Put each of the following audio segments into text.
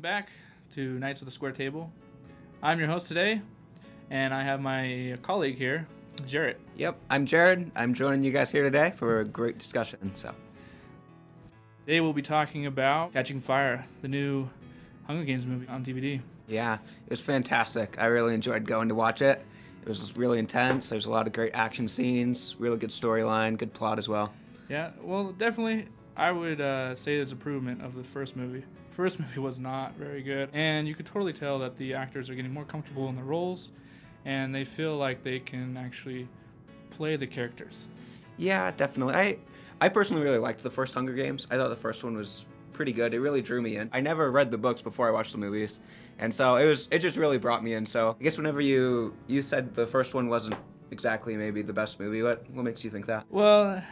back to Knights of the Square Table. I'm your host today, and I have my colleague here, Jarrett. Yep, I'm Jared. I'm joining you guys here today for a great discussion. Today we'll be talking about Catching Fire, the new Hunger Games movie on DVD. Yeah, it was fantastic. I really enjoyed going to watch it. It was really intense. There's a lot of great action scenes, really good storyline, good plot as well. Yeah, well, definitely, I would say it's improvement of the first movie. The first movie was not very good, and you could totally tell that the actors are getting more comfortable in their roles, and they feel like they can actually play the characters. Yeah, definitely. I personally really liked the first Hunger Games. I thought the first one was pretty good. It really drew me in. I never read the books before I watched the movies, and so it just really brought me in. So I guess whenever you said the first one wasn't exactly maybe the best movie, what makes you think that? Well,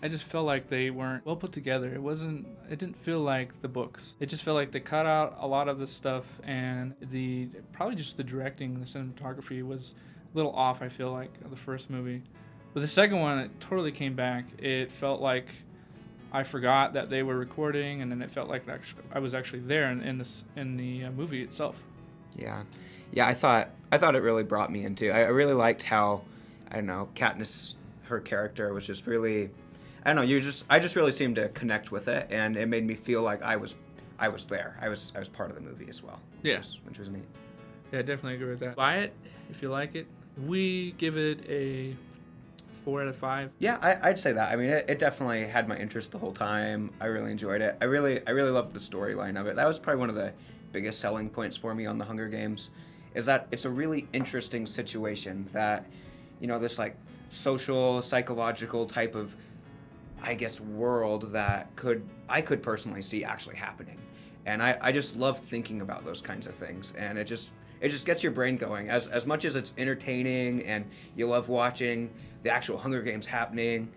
I just felt like they weren't well put together. It didn't feel like the books. It just felt like they cut out a lot of the stuff, and probably just the directing, the cinematography was a little off, I feel like, of the first movie. But the second one, it totally came back. It felt like I forgot that they were recording, and then it felt like I was actually there in the movie itself. Yeah, I thought it really brought me into. I really liked how, I don't know, Katniss, her character was just really, I don't know, I just really seemed to connect with it, and it made me feel like I was there. I was part of the movie as well. Yeah, which was neat. Yeah, I definitely agree with that. Buy it if you like it. We give it a 4 out of 5. Yeah, I'd say that. I mean, it definitely had my interest the whole time. I really enjoyed it. I really loved the storyline of it. That was probably one of the biggest selling points for me on the Hunger Games, is that it's a really interesting situation that, you know, this like social, psychological type of, I guess, world that I could personally see actually happening. And I just love thinking about those kinds of things, and it just gets your brain going. As much as it's entertaining and you love watching the actual Hunger Games happening,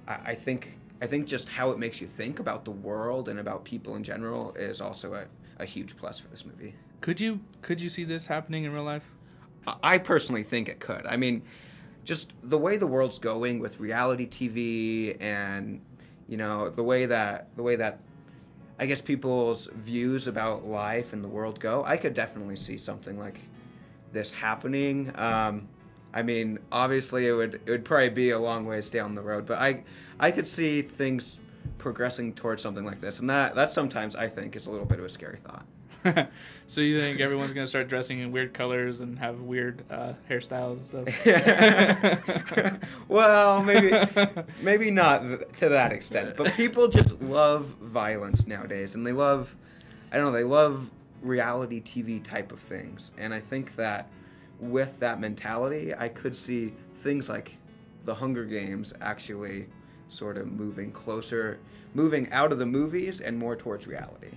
I think just how it makes you think about the world and about people in general is also a huge plus for this movie. Could you see this happening in real life? I personally think it could. I mean, just the way the world's going with reality TV, and you know, the way that I guess people's views about life and the world go, I could definitely see something like this happening. I mean, obviously it would probably be a long ways down the road, but I could see things progressing towards something like this, and that sometimes I think is a little bit of a scary thought. So you think everyone's going to start dressing in weird colors and have weird hairstyles and stuff? Well, maybe not to that extent, but people just love violence nowadays, and they love reality TV type of things, and I think that with that mentality, I could see things like the Hunger Games actually sort of moving out of the movies and more towards reality.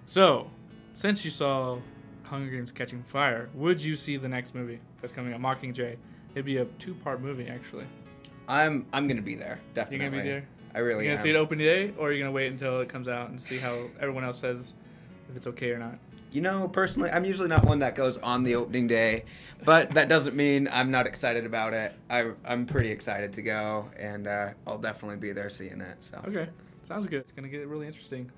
So, since you saw Hunger Games Catching Fire, would you see the next movie that's coming out, Mockingjay? It'd be a 2-part movie, actually. I'm gonna be there, definitely. You're gonna be there? I really am. You're gonna see it opening day, or are you gonna wait until it comes out and see how everyone else says if it's okay or not? You know, personally, I'm usually not one that goes on the opening day, but that doesn't mean I'm not excited about it. I'm pretty excited to go, and I'll definitely be there seeing it. So. Okay, sounds good. It's gonna get really interesting.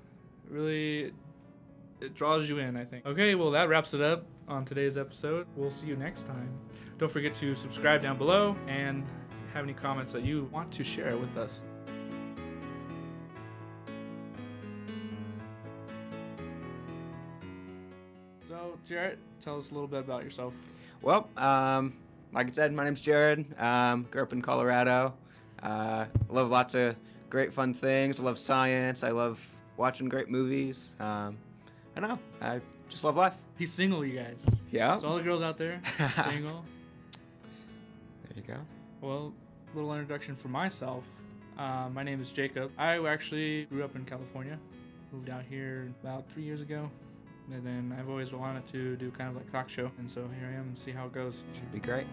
It draws you in, I think. Okay, well, that wraps it up on today's episode. We'll see you next time. Don't forget to subscribe down below and have any comments that you want to share with us. So, Jarrett, tell us a little bit about yourself. Well, like I said, my name's Jared. Grew up in Colorado. Love lots of great fun things. I love science. I love watching great movies. I don't know. I just love life. He's single, you guys. Yeah. So all the girls out there, single. There you go. Well, a little introduction for myself. My name is Jacob. I actually grew up in California. Moved out here about 3 years ago. And then I've always wanted to do kind of like a talk show. And so here I am and see how it goes. Should be great.